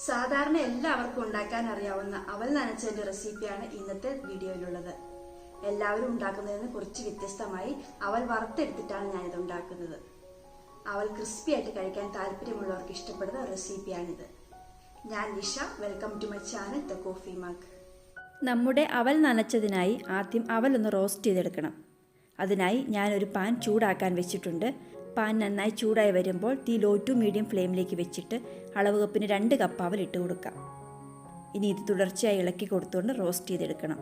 സാധാരണ എല്ലാവർക്കും ഉണ്ടാക്കാൻ അറിയാവുന്ന അവൽ നനച്ചതിന്റെ റെസിപ്പിയാണ് ഇന്നത്തെ വീഡിയോയിലുള്ളത്. എല്ലാവരും ഉണ്ടാക്കുന്നതിൽ നിന്ന് കുറച്ച് വ്യത്യസ്തമായി അവൽ വറുത്തെടുത്തിട്ടാണ് ഞാനിത് ഉണ്ടാക്കുന്നത്. അവൽ ക്രിസ്പി ആയിട്ട് കഴിക്കാൻ താല്പര്യമുള്ളവർക്ക് ഇഷ്ടപ്പെടുന്ന റെസിപ്പിയാണിത്. ഞാൻ Nisha. Welcome to my channel thecoffeemug. നമ്മുടെ അവൽ നനച്ചതിനായി ആദ്യം അവൽ ഒന്ന് റോസ്റ്റ് ചെയ്തെടുക്കണം. അതിനായി ഞാനൊരു പാൻ ചൂടാക്കാൻ വെച്ചിട്ടുണ്ട്. പാൻ നന്നായി ചൂടായി വരുമ്പോൾ തീ ലോ ടു മീഡിയം ഫ്ലെയിമിലേക്ക് വെച്ചിട്ട് അളവ് കപ്പിന് 2 കപ്പ് അവൽ ഇട്ട് കൊടുക്കാം. ഇനി ഇത് തുടർച്ചയായി ഇളക്കി കൊടുത്തുകൊണ്ട് റോസ്റ്റ് ചെയ്തെടുക്കണം.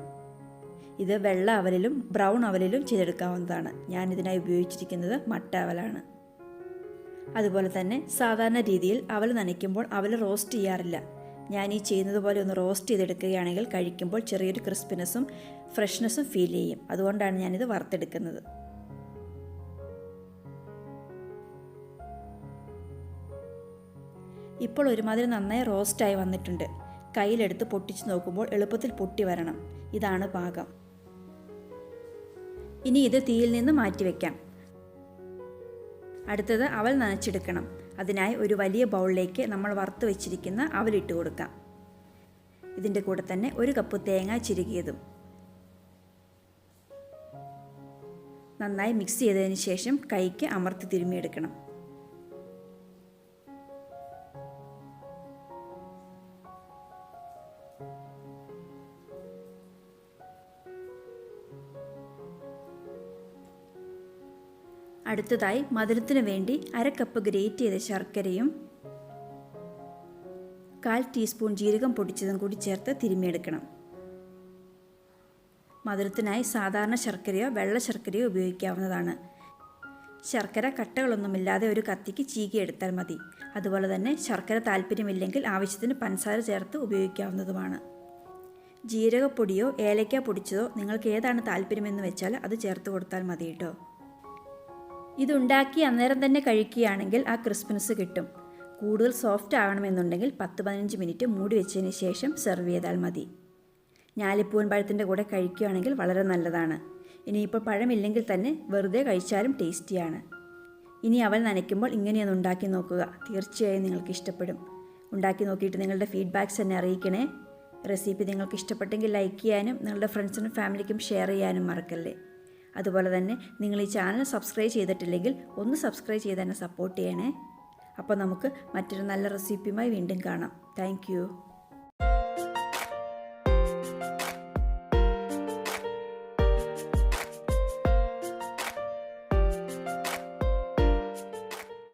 ഇത് വെള്ള അവലിലും ബ്രൗൺ അവലിലും ചെയ്തെടുക്കാവുന്നതാണ്. ഞാനിതിനായി ഉപയോഗിച്ചിരിക്കുന്നത് മട്ട അവലാണ്. അതുപോലെ തന്നെ സാധാരണ രീതിയിൽ അവൽ നനയ്ക്കുമ്പോൾ അവൽ റോസ്റ്റ് ചെയ്യാറില്ല. ഞാൻ ഈ ചെയ്യുന്നത് പോലെ ഒന്ന് റോസ്റ്റ് ചെയ്തെടുക്കുകയാണെങ്കിൽ കഴിക്കുമ്പോൾ ചെറിയൊരു ക്രിസ്പിനെസ്സും ഫ്രഷ്നെസ്സും ഫീൽ ചെയ്യും. അതുകൊണ്ടാണ് ഞാനിത് വറുത്തെടുക്കുന്നത്. ഇപ്പോൾ ഒരുമാതിരി നന്നായി റോസ്റ്റായി വന്നിട്ടുണ്ട്. കയ്യിലെടുത്ത് പൊട്ടിച്ച് നോക്കുമ്പോൾ എളുപ്പത്തിൽ പൊട്ടി വരണം. ഇതാണ് പാകം. ഇനി ഇത് തീയിൽ നിന്ന് മാറ്റിവെക്കാം. അടുത്തത് അവൽ നനച്ചെടുക്കണം. അതിനായി ഒരു വലിയ ബൗളിലേക്ക് നമ്മൾ വറുത്ത് വെച്ചിരിക്കുന്ന അവലിട്ട് കൊടുക്കാം. ഇതിൻ്റെ കൂടെ തന്നെ 1 കപ്പ് തേങ്ങ ചിരുകിയതും നന്നായി മിക്സ് ചെയ്തതിന് ശേഷം കൈക്ക് അമർത്തി തിരുമ്മിയെടുക്കണം. അടുത്തതായി മധുരത്തിന് വേണ്ടി 1/2 കപ്പ് ഗ്രേറ്റ് ചെയ്ത ശർക്കരയും 1/4 ടീസ്പൂൺ ജീരകം പൊടിച്ചതും കൂടി ചേർത്ത് തിരുമ്മിയെടുക്കണം. മധുരത്തിനായി സാധാരണ ശർക്കരയോ വെള്ള ശർക്കരയോ ഉപയോഗിക്കാവുന്നതാണ്. ശർക്കര കട്ടകളൊന്നുമില്ലാതെ ഒരു കത്തിക്ക് ചീകിയെടുത്താൽ മതി. അതുപോലെ തന്നെ ശർക്കര താല്പര്യമില്ലെങ്കിൽ ആവശ്യത്തിന് പഞ്ചസാര ചേർത്ത് ഉപയോഗിക്കാവുന്നതുമാണ്. ജീരകപ്പൊടിയോ ഏലക്ക പൊടിച്ചതോ നിങ്ങൾക്ക് ഏതാണ് താല്പര്യമെന്ന് വെച്ചാൽ അത് ചേർത്ത് കൊടുത്താൽ മതി കേട്ടോ. ഇതുണ്ടാക്കി അന്നേരം തന്നെ കഴിക്കുകയാണെങ്കിൽ ആ ക്രിസ്പിനെസ് കിട്ടും. കൂടുതൽ സോഫ്റ്റ് ആവണമെന്നുണ്ടെങ്കിൽ 10-15 മിനിറ്റ് മൂടി വെച്ചതിന് ശേഷം സെർവ് ചെയ്താൽ മതി. ഞാലിപ്പൂവൻ പഴത്തിൻ്റെ കൂടെ കഴിക്കുകയാണെങ്കിൽ വളരെ നല്ലതാണ്. ഇനിയിപ്പോൾ പഴമില്ലെങ്കിൽ തന്നെ വെറുതെ കഴിച്ചാലും ടേസ്റ്റിയാണ്. ഇനി അവൽ നനയ്ക്കുമ്പോൾ ഇങ്ങനെയൊന്ന് ഉണ്ടാക്കി നോക്കുക. തീർച്ചയായും നിങ്ങൾക്ക് ഇഷ്ടപ്പെടും. ഉണ്ടാക്കി നോക്കിയിട്ട് നിങ്ങളുടെ ഫീഡ്ബാക്ക്സ് എന്നെ അറിയിക്കണേ. റെസിപ്പി നിങ്ങൾക്ക് ഇഷ്ടപ്പെട്ടെങ്കിൽ ലൈക്ക് ചെയ്യാനും നിങ്ങളുടെ ഫ്രണ്ട്സിനും ഫാമിലിക്കും ഷെയർ ചെയ്യാനും മറക്കല്ലേ. അതുപോലെ തന്നെ നിങ്ങൾ ഈ ചാനൽ സബ്സ്ക്രൈബ് ചെയ്തിട്ടില്ലെങ്കിൽ ഒന്ന് സബ്സ്ക്രൈബ് ചെയ്ത് എന്നെ സപ്പോർട്ട് ചെയ്യണേ. അപ്പോൾ നമുക്ക് മറ്റൊരു നല്ല റെസിപ്പിയുമായി വീണ്ടും കാണാം. Thank you.